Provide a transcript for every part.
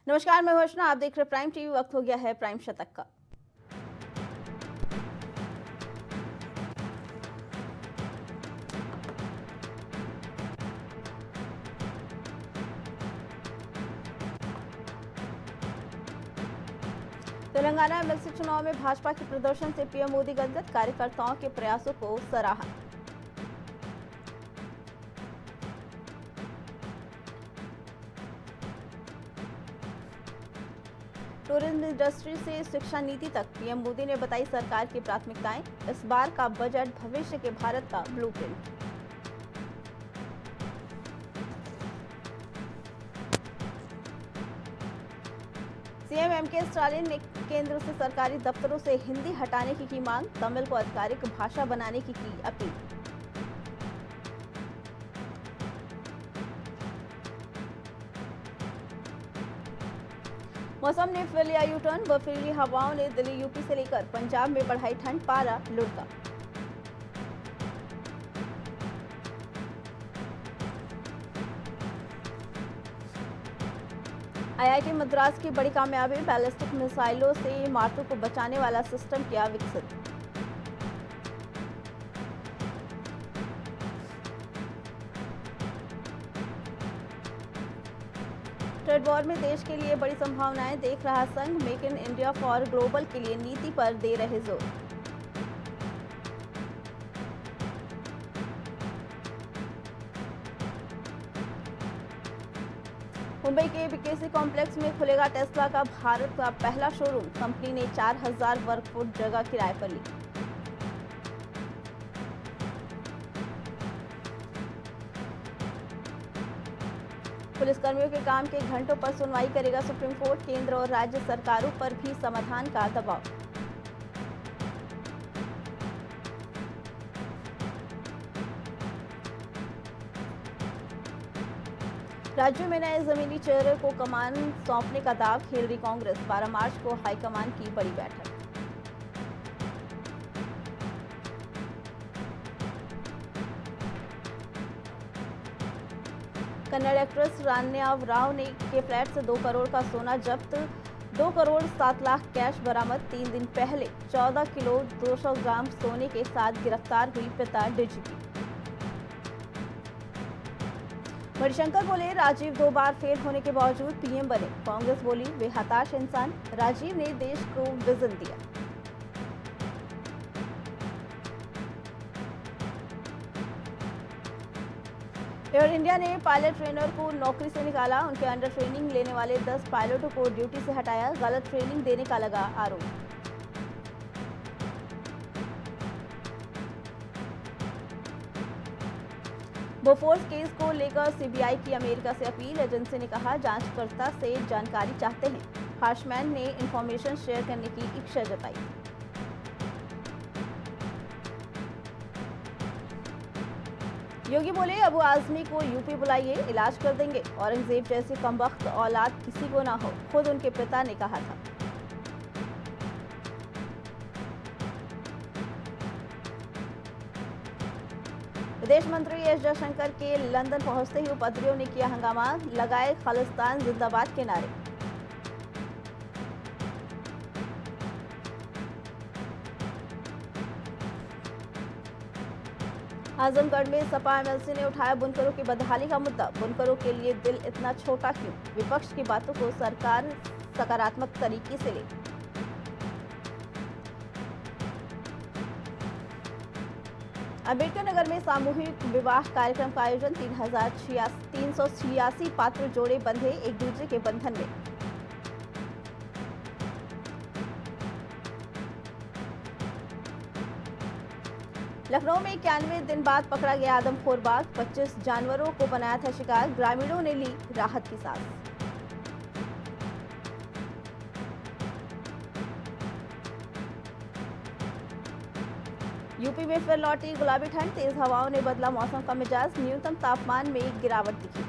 नमस्कार, मैं वर्षना। आप देख रहे प्राइम टीवी। वक्त हो गया है प्राइम शतक का। तेलंगाना एमएलसी चुनाव में भाजपा के प्रदर्शन से पीएम मोदी गदगद, कार्यकर्ताओं के प्रयासों को सराहा। टूरिज्म इंडस्ट्री से शिक्षा नीति तक पीएम मोदी ने बताई सरकार की प्राथमिकताएं। इस बार का बजट भविष्य के भारत का ब्लूप्रिंट। सीएम एमके स्टालिन ने केंद्र से सरकारी दफ्तरों से हिंदी हटाने की मांग, तमिल को आधिकारिक भाषा बनाने की अपील। मौसम ने फिर लिया यू टर्न। बर्फीली हवाओं ने दिल्ली यूपी से लेकर पंजाब में बढ़ाई ठंड, पारा लुढ़का। आईआईटी मद्रास की बड़ी कामयाबी, बैलिस्टिक मिसाइलों से इमारतों को बचाने वाला सिस्टम किया विकसित। ट्रेड वॉर में देश के लिए बड़ी संभावनाएं देख रहा संघ, make in India for global के लिए नीति पर दे रहे जोर। मुंबई के बीकेसी कॉम्प्लेक्स में खुलेगा टेस्ला का भारत का पहला शोरूम। कंपनी ने 4000 वर्ग फुट जगह किराए पर ली। पुलिसकर्मियों के काम के घंटों पर सुनवाई करेगा सुप्रीम कोर्ट। केंद्र और राज्य सरकारों पर भी समाधान का दबाव। राज्यों में नए जमीनी चेहरे को कमान सौंपने का दाव, खेल रही कांग्रेस। 12 मार्च को हाईकमान की बड़ी बैठक। कन्नड़ एक्ट्रेस रान्या राव ने के फ्लैट से 2 करोड़ का सोना जब्त, 2 करोड़ 7 लाख कैश बरामद। 3 दिन पहले 14 किलो 200 ग्राम सोने के साथ गिरफ्तार हुई पिता डीजीपी। मणिशंकर बोले, राजीव 2 बार फेल होने के बावजूद पीएम बने। कांग्रेस बोली, वे हताश इंसान, राजीव ने देश को विजन दिया। एयर इंडिया ने पायलट ट्रेनर को नौकरी से निकाला। उनके अंडर ट्रेनिंग लेने वाले 10 पायलटों को ड्यूटी से हटाया। गलत ट्रेनिंग देने का लगा आरोप। बोफोर्स केस को लेकर सीबीआई की अमेरिका से अपील। एजेंसी ने कहा, जांचकर्ता से जानकारी चाहते हैं। हार्शमैन ने इंफॉर्मेशन शेयर करने की इच्छा जताई। योगी बोले, अबू आजमी को यूपी बुलाइए, इलाज कर देंगे। औरंगजेब जैसी कमबख्त औलाद किसी को ना हो, खुद उनके पिता ने कहा था। विदेश मंत्री एस जयशंकर के लंदन पहुंचते ही उपद्रवियों ने किया हंगामा, लगाए खालिस्तान जिंदाबाद के नारे। आजमगढ़ में सपा एमएलसी ने उठाया बुनकरों की बदहाली का मुद्दा। बुनकरों के लिए दिल इतना छोटा क्यों? विपक्ष की बातों को सरकार सकारात्मक तरीके से ले। अम्बेडकर नगर में सामूहिक विवाह कार्यक्रम का आयोजन। 386 पात्र जोड़े बंधे एक दूसरे के बंधन में। लखनऊ में 91 दिन बाद पकड़ा गया आदमखोर बाघ। 25 जानवरों को बनाया था शिकार। ग्रामीणों ने ली राहत की सांस। यूपी में फिर लौटी गुलाबी ठंड। तेज हवाओं ने बदला मौसम का मिजाज। न्यूनतम तापमान में गिरावट दिखी।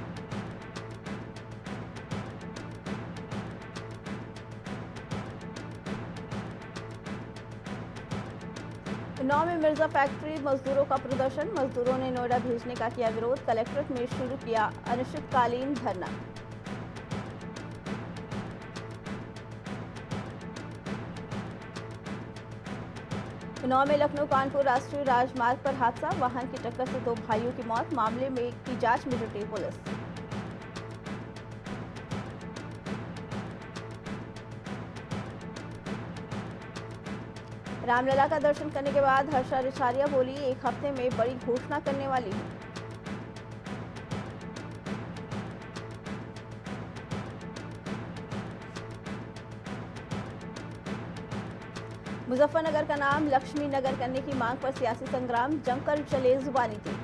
उन्नाव में मिर्जा फैक्ट्री मजदूरों का प्रदर्शन। मजदूरों ने नोएडा भेजने का किया विरोध। कलेक्ट्रेट में शुरू किया अनिश्चितकालीन धरना। उन्नाव में लखनऊ कानपुर राष्ट्रीय राजमार्ग पर हादसा, वाहन की टक्कर से दो भाइयों की मौत, मामले में की जांच में जुटी पुलिस। रामलला का दर्शन करने के बाद हर्षा रिछारिया बोली, एक हफ्ते में बड़ी घोषणा करने वाली हूं। मुजफ्फरनगर का नाम लक्ष्मी नगर करने की मांग पर सियासी संग्राम, जमकर चले जुबानी थी।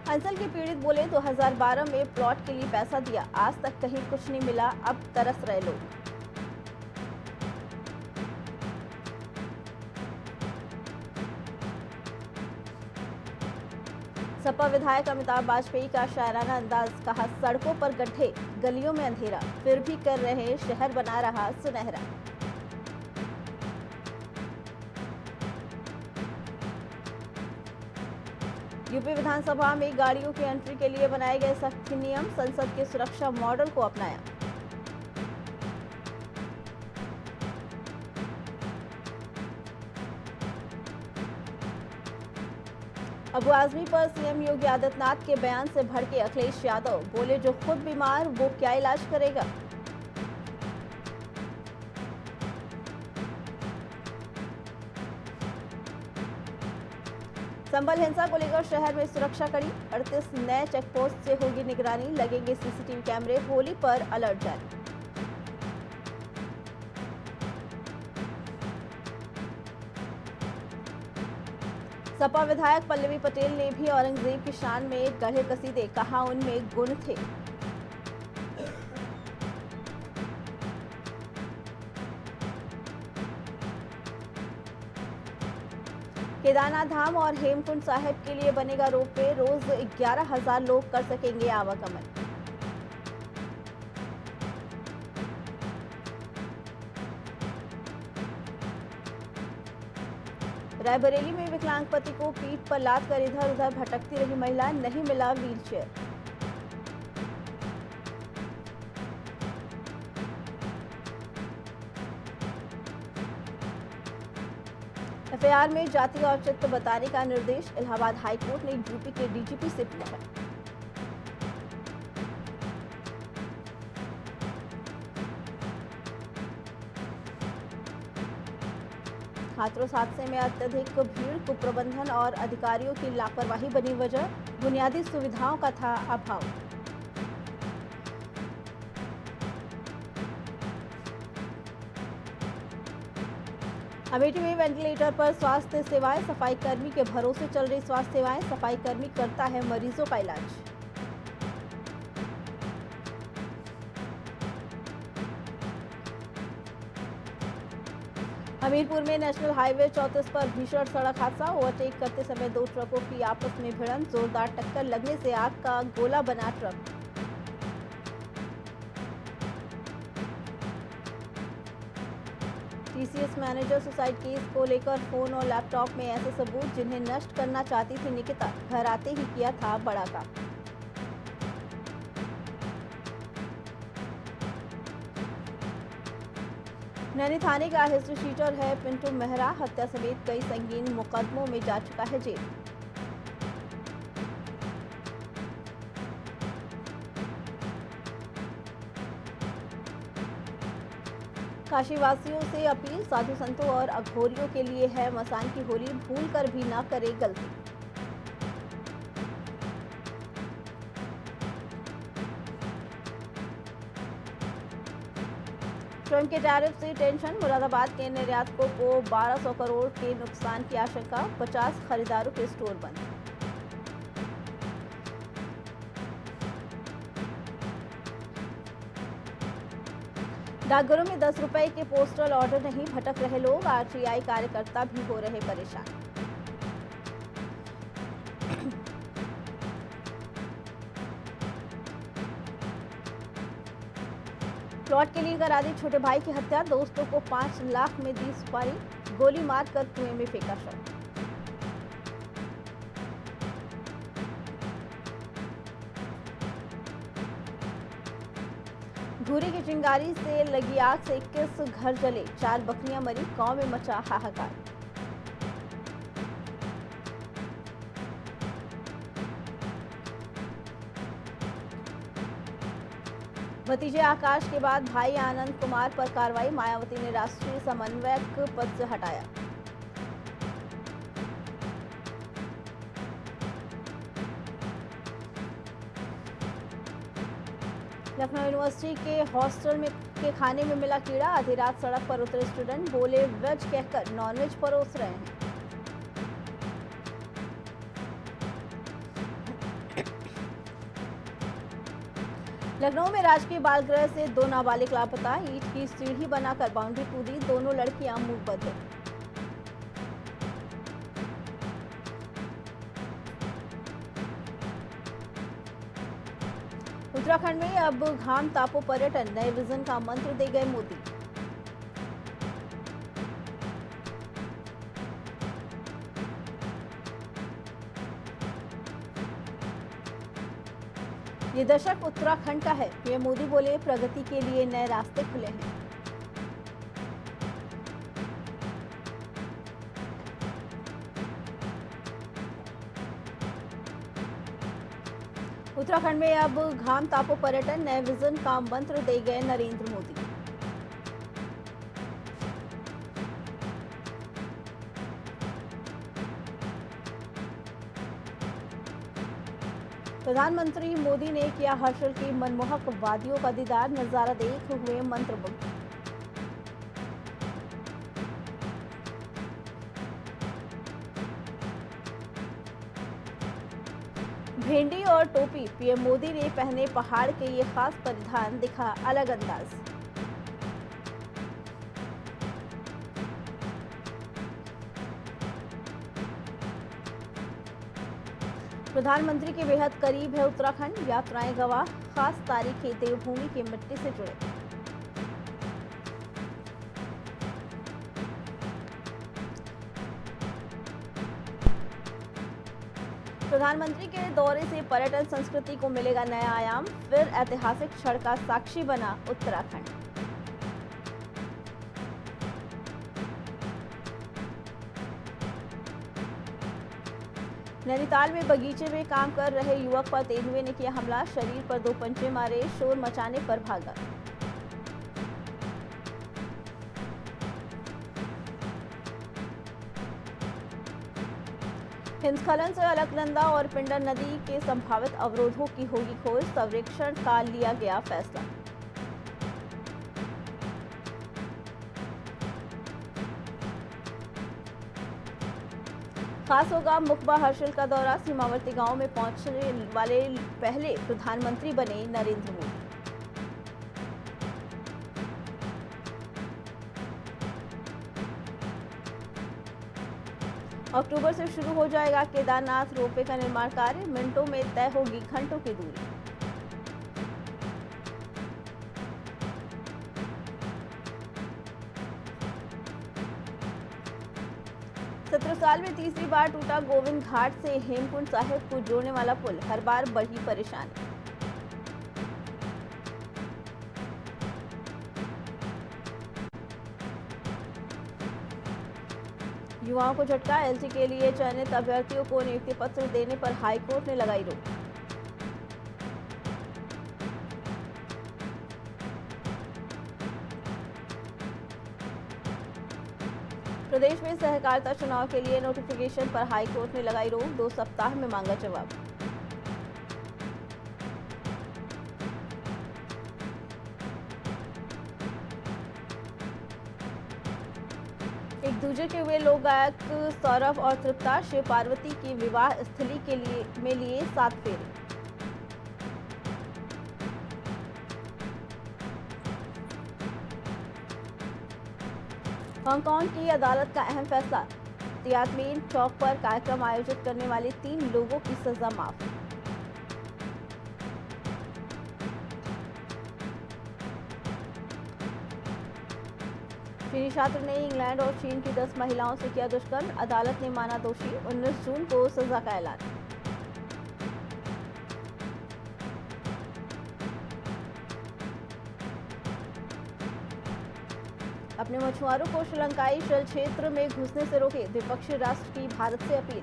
अंचल के पीड़ित बोले, 2012 में प्लॉट के लिए पैसा दिया, आज तक कहीं कुछ नहीं मिला, अब तरस रहे लोग। सपा विधायक अमिताभ वाजपेयी का शायराना अंदाज, कहा सड़कों पर गड्ढे, गलियों में अंधेरा, फिर भी कर रहे शहर बना रहा सुनहरा। यूपी विधानसभा में गाड़ियों की एंट्री के लिए बनाए गए सख्त नियम, संसद के सुरक्षा मॉडल को अपनाया। अबू आजमी पर सीएम योगी आदित्यनाथ के बयान से भड़के अखिलेश यादव, बोले जो खुद बीमार वो क्या इलाज करेगा। संभल हिंसा को लेकर शहर में सुरक्षा कड़ी, 38 नए चेकपोस्ट से होगी निगरानी, लगेंगे सीसीटीवी कैमरे, होली पर अलर्ट जारी। सपा विधायक पल्लवी पटेल ने भी औरंगजेब की शान में गढ़े कसीदे, कहा उनमें गुण थे। केदारनाथ धाम और हेमकुंड साहिब के लिए बनेगा रोपवे, रोज 11,000 लोग कर सकेंगे आवागमन। रायबरेली में विकलांग पति को पीठ पर लाद कर इधर उधर भटकती रही महिला, नहीं मिला व्हीलचेयर। एफआईआर में जाति और औचित्य बताने का निर्देश, इलाहाबाद हाईकोर्ट ने यूपी के डीजीपी से पूछा। हाथरस हादसे में अत्यधिक भीड़, कुप्रबंधन और अधिकारियों की लापरवाही बनी वजह, बुनियादी सुविधाओं का था अभाव। अमेठी में वेंटिलेटर पर स्वास्थ्य सेवाएं, सफाई कर्मी के भरोसे चल रही स्वास्थ्य सेवाएं, सफाई कर्मी करता है मरीजों का इलाज। हमीरपुर में नेशनल हाईवे 34 पर भीषण सड़क हादसा, ओवरटेक करते समय दो ट्रकों की आपस में भिड़ंत, जोरदार टक्कर लगने से आग का गोला बना truck. TCS manager suicide case को लेकर फोन और लैपटॉप में ऐसे सबूत जिन्हें नष्ट करना चाहती थी निकिता, घर आते ही किया था बड़ा काम। नैनी थाने का हिस्ट्री शीटर है पिंटू मेहरा, हत्या समेत कई संगीन मुकदमों में जा चुका है जेल। काशीवासियों से अपील, साधु संतों और अघोरियों के लिए है मसान की होली, भूल कर भी ना करे गलती। ट्रंप के टैरिफ से टेंशन, मुरादाबाद के निर्यातकों को 1200 करोड़ के नुकसान की आशंका, 50 खरीदारों के स्टोर बंद। डाकघरों में 10 रुपए के पोस्टल ऑर्डर नहीं, भटक रहे लोग, आरटीआई कार्यकर्ता भी हो रहे परेशान। प्लॉट के लिए करा दी छोटे भाई की हत्या, दोस्तों को 5 लाख में दी सुपारी, गोली मारकर कुएं में फेंका शव। घूरी की चिंगारी से लगी आग से 21 घर जले, 4 बकरियां मरी, गांव में मचा हाहाकार। भतीजे आकाश के बाद भाई आनंद कुमार पर कार्रवाई, मायावती ने राष्ट्रीय समन्वयक पद से हटाया। लखनऊ यूनिवर्सिटी के हॉस्टल में के खाने में मिला कीड़ा, आधी रात सड़क पर उतरे स्टूडेंट बोले वेज कहकर नॉनवेज परोस रहे हैं। लखनऊ में राजकीय बाल गृह से 2 नाबालिग लापता, ईंट की सीढ़ी बनाकर बाउंड्री कूदी, दोनों लड़कियां मुंह बंद। उत्तराखंड में अब घाम तापो पर्यटन, नए विजन का मंत्र दे गए मोदी। ये दशक उत्तराखंड का है, पीएम मोदी बोले प्रगति के लिए नए रास्ते खुले हैं। उत्तराखंड में अब घाम तापो पर्यटन, नए विजन का मंत्र दे गए नरेंद्र मोदी। प्रधानमंत्री मोदी ने किया हर्षल की मनमोहक वादियों का दीदार, नजारा देख हुए मंत्रमुग्ध। भेंडी और टोपी, पीएम मोदी ने पहने पहाड़ के ये खास परिधान, दिखा अलग अंदाज। प्रधानमंत्री के बेहद करीब है उत्तराखंड, यात्राएं गवाह, खास तारीखें देवभूमि की मिट्टी से जुड़े। प्रधानमंत्री के दौरे से पर्यटन संस्कृति को मिलेगा नया आयाम, फिर ऐतिहासिक क्षण का साक्षी बना उत्तराखंड। नैनीताल में बगीचे में काम कर रहे युवक पर तेंदुए ने किया हमला, शरीर पर 2 पंचे मारे, शोर मचाने पर भागा। हिमस्खलन से अलकनंदा और पिंडर नदी के संभावित अवरोधों की होगी खोज, सर्वेक्षण का लिया गया फैसला। खास होगा मुकबा हर्षल का दौरा, सीमावर्ती गांव में पहुंचने वाले पहले प्रधानमंत्री बने नरेंद्र मोदी। अक्टूबर से शुरू हो जाएगा केदारनाथ रोपवे का निर्माण कार्य, मिनटों में तय होगी घंटों की दूरी। सत्रह साल में तीसरी बार टूटा गोविंद घाट से हेमकुंड साहिब को जोड़ने वाला पुल, हर बार बढ़ी परेशानी। युवाओं को झटका, एलसी के लिए चयनित अभ्यर्थियों को नियुक्ति पत्र देने पर हाईकोर्ट ने लगाई रोक। प्रदेश में सहकारिता चुनाव के लिए नोटिफिकेशन पर हाईकोर्ट ने लगाई रोक, 2 सप्ताह में मांगा जवाब। एक दूजे के हुए लोक गायक सौरभ और तृप्ता, शिव पार्वती की विवाह स्थली के लिए 7 फेरे। हांगकांग की अदालत का अहम फैसला, तियानमेन चौक पर कार्यक्रम आयोजित करने वाले 3 लोगों की सजा माफ। चीनी छात्र ने इंग्लैंड और चीन की 10 महिलाओं से किया दुष्कर्म, अदालत ने माना दोषी, 19 जून को सजा का ऐलान। अपने मछुआरों को श्रीलंकाई जल क्षेत्र में घुसने से रोके, द्विपक्षीय राष्ट्र की भारत से अपील।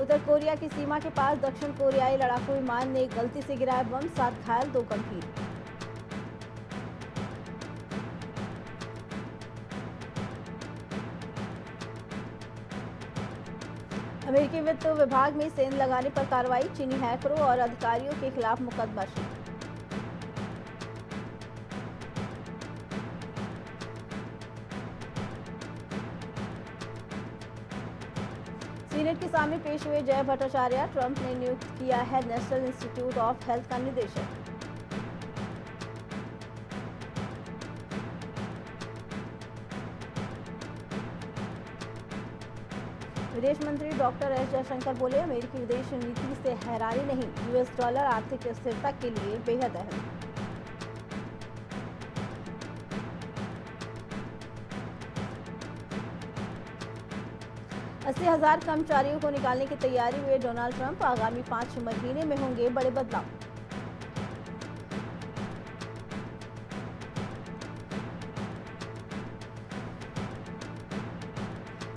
उत्तर कोरिया की सीमा के पास दक्षिण कोरियाई लड़ाकू विमान ने गलती से गिराया बम, 7 घायल 2 गंभीर। अमेरिकी वित्त विभाग में सेंध लगाने पर कार्रवाई, चीनी हैकरों और अधिकारियों के खिलाफ मुकदमा शुरू। सीनेट के सामने पेश हुए जय भट्टाचार्य, ट्रंप ने नियुक्त किया है नेशनल इंस्टीट्यूट ऑफ हेल्थ का निदेशक। विदेश मंत्री डॉक्टर एस जयशंकर बोले, अमेरिकी विदेश नीति से हैरानी नहीं, यूएस डॉलर आर्थिक स्थिरता के लिए बेहद अहम। अस्सी 80,000 कर्मचारियों को निकालने की तैयारी हुए डोनाल्ड ट्रंप, आगामी 5 महीने में होंगे बड़े बदलाव।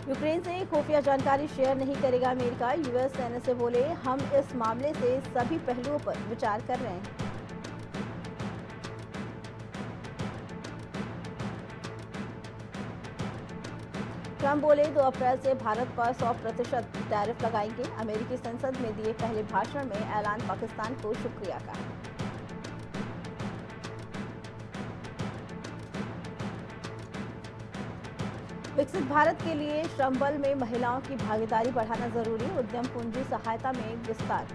यूक्रेन से खुफिया जानकारी शेयर नहीं करेगा अमेरिका, यूएस सेना से बोले, हम इस मामले से सभी पहलुओं पर विचार कर रहे हैं। ट्रंप बोले, 2 अप्रैल से भारत पर 100% टैरिफ लगाएंगे, अमेरिकी संसद में दिए पहले भाषण में ऐलान, पाकिस्तान को शुक्रिया कहा। विकसित भारत के लिए श्रम बल में महिलाओं की भागीदारी बढ़ाना जरूरी, उद्यम पूंजी सहायता में विस्तार।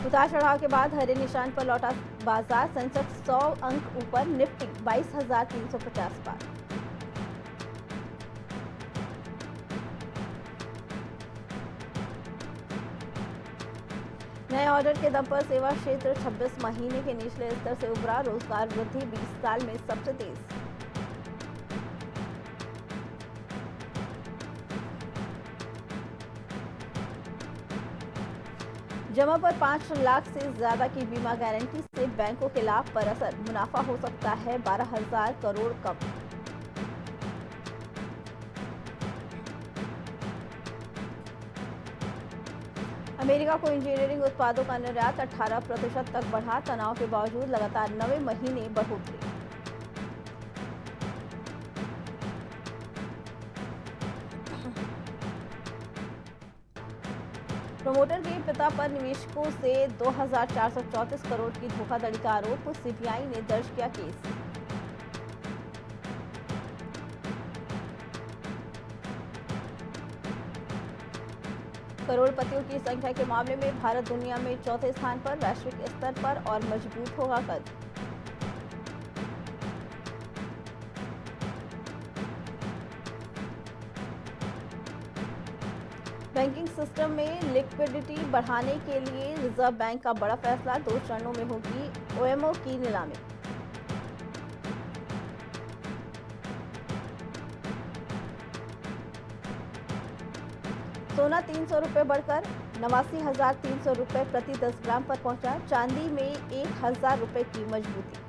उतार चढ़ाव के बाद हरे निशान पर लौटा बाजार, सेंसेक्स 100 अंक ऊपर, निफ्टी 22,350 पार। नए ऑर्डर के दम पर सेवा क्षेत्र 26 महीने के निचले स्तर से उभरा, रोजगार वृद्धि 20 साल में सबसे तेज। जमा पर 5 लाख से ज्यादा की बीमा गारंटी से बैंकों के लाभ पर असर, मुनाफा हो सकता है 12,000 करोड़ कम। अमेरिका को इंजीनियरिंग उत्पादों का निर्यात 18% तक बढ़ा, तनाव के बावजूद लगातार 9वें महीने बढ़ोतरी। प्रमोटर के पिता पर निवेशकों से 2,434 करोड़ की धोखाधड़ी का आरोप, सीबीआई ने दर्ज किया केस। करोड़पतियों की संख्या के मामले में भारत दुनिया में 4थे स्थान पर, वैश्विक स्तर पर और मजबूत होगा कद। बैंकिंग सिस्टम में लिक्विडिटी बढ़ाने के लिए रिजर्व बैंक का बड़ा फैसला, 2 चरणों में होगी ओएमओ की नीलामी। सोना 300 रुपये बढ़कर 89,300 रुपये प्रति 10 ग्राम पर पहुंचा, चांदी में 1,000 रुपये की मजबूती।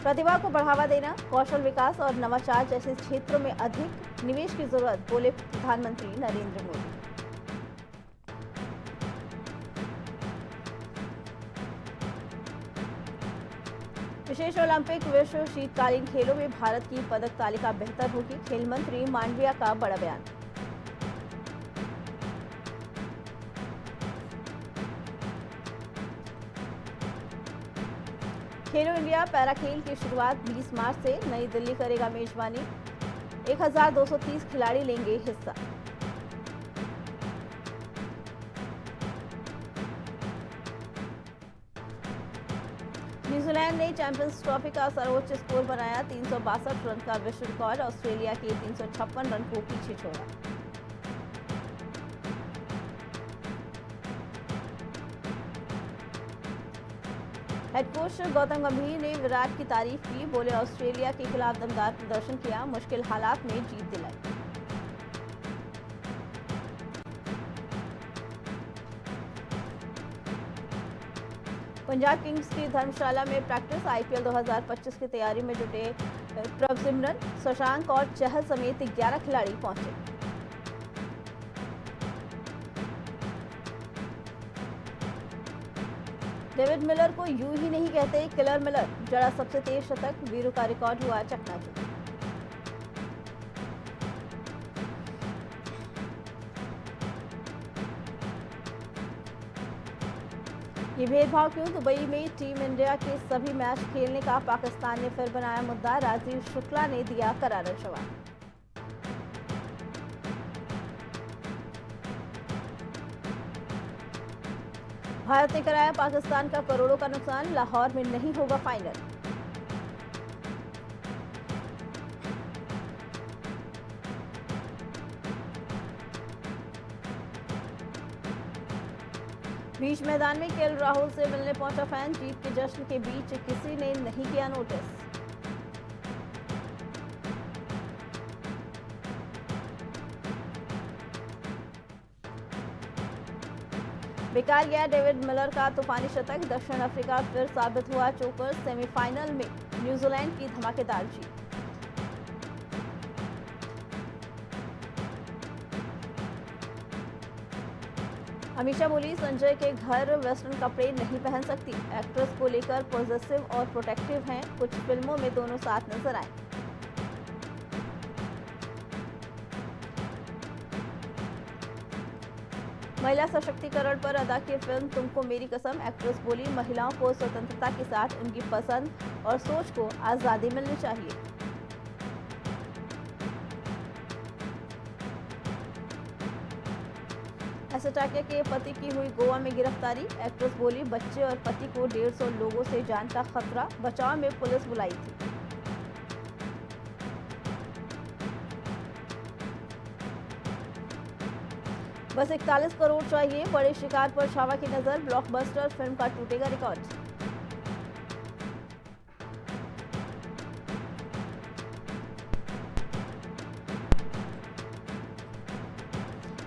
प्रतिभा को बढ़ावा देना, कौशल विकास और नवाचार जैसे क्षेत्रों में अधिक निवेश की जरूरत, बोले प्रधानमंत्री नरेंद्र मोदी। विशेष ओलंपिक विश्व शीतकालीन खेलों में भारत की पदक तालिका बेहतर होगी, खेल मंत्री मांडविया का बड़ा बयान। खेलो इंडिया पैरा खेल की शुरुआत 20 मार्च से नई दिल्ली करेगा मेजबानी, 1,230 खिलाड़ी लेंगे हिस्सा। न्यूजीलैंड ने चैंपियंस ट्रॉफी का सर्वोच्च स्कोर बनाया, 362 रन का विश्व रिकॉर्ड, ऑस्ट्रेलिया के 356 रन को पीछे छोड़ा। हेड कोच गौतम गंभीर ने विराट की तारीफ की, बोले ऑस्ट्रेलिया के खिलाफ दमदार प्रदर्शन किया, मुश्किल हालात में जीत दिलाई। पंजाब किंग्स की धर्मशाला में प्रैक्टिस, आईपीएल 2025 की तैयारी में जुटे प्रभसिमरन, शशांक और चहल समेत 11 खिलाड़ी पहुंचे। डेविड मिलर को यूं ही नहीं कहते किलर मिलर, जड़ा सबसे तेज शतक, वीरू का रिकॉर्ड हुआ चकनाचूर। ये भेदभाव क्यों? दुबई में टीम इंडिया के सभी मैच खेलने का पाकिस्तान ने फिर बनाया मुद्दा, राजीव शुक्ला ने दिया करारा जवाब। भारत ने कराया पाकिस्तान का करोड़ों का नुकसान, लाहौर में नहीं होगा फाइनल। बीच मैदान में केएल राहुल से मिलने पहुंचा फैन, जीत के जश्न के बीच किसी ने नहीं किया नोटिस। बेकार गया डेविड मिलर का तूफानी शतक, दक्षिण अफ्रीका फिर साबित हुआ चोकर, सेमीफाइनल में न्यूजीलैंड की धमाकेदार जीत। अमीषा बोली, संजय के घर वेस्टर्न कपड़े नहीं पहन सकती, एक्ट्रेस को लेकर पॉजिटिव और प्रोटेक्टिव हैं, कुछ फिल्मों में दोनों साथ नजर आए। महिला सशक्तिकरण पर अदा की फिल्म तुमको मेरी कसम, एक्ट्रेस बोली, महिलाओं को स्वतंत्रता के साथ उनकी पसंद और सोच को आजादी मिलनी चाहिए। ऐसे टाकिया के पति की हुई गोवा में गिरफ्तारी, एक्ट्रेस बोली, बच्चे और पति को 150 लोगों से जान का खतरा, बचाव में पुलिस बुलाई थी। बस 41 करोड़ चाहिए, बड़े शिकार पर छावा की नजर, ब्लॉकबस्टर फिल्म का टूटेगा रिकॉर्ड।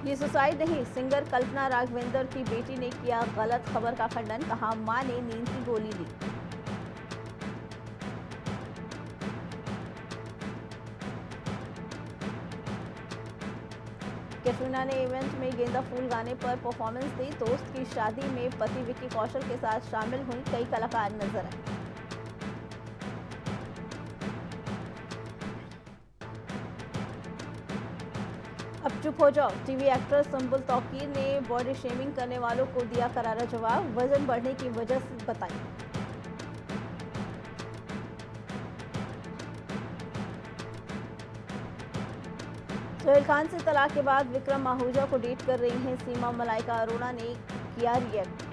ये सुसाइड नहीं, सिंगर कल्पना राघवेंद्र की बेटी ने किया गलत खबर का खंडन, कहा मां ने नींद की गोली ली। कैटरीना ने इवेंट में गेंदा फूल गाने पर परफॉर्मेंस दी, दोस्त की शादी में पति विक्की कौशल के साथ शामिल हुई कई कलाकार नजर आए। अब चुप हो जाओ, टीवी एक्ट्रेस सुंबुल तौकीर ने बॉडी शेमिंग करने वालों को दिया करारा जवाब, वजन बढ़ने की वजह बताई। सोहेल खान से तलाक के बाद विक्रम आहूजा को डेट कर रही हैं सीमा, मलाइका अरोड़ा ने किया रिएक्ट।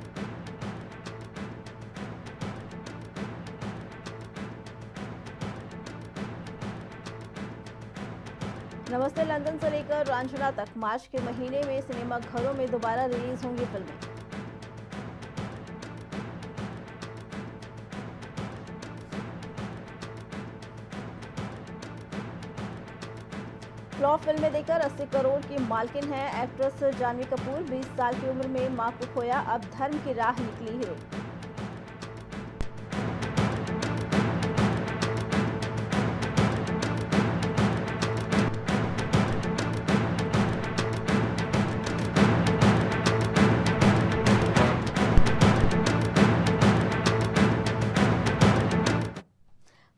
नमस्ते लंदन से लेकर रांझना तक मार्च के महीने में सिनेमा घरों में दोबारा रिलीज होंगी फिल्में। फ्लॉप फिल्में देकर 80 करोड़ की मालकिन है एक्ट्रेस जानवी कपूर, 20 साल की उम्र में मां को खोया, अब धर्म की राह निकली हीरोइन।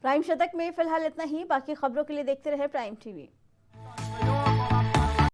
प्राइम शतक में फिलहाल इतना ही, बाकी खबरों के लिए देखते रहे प्राइम टीवी।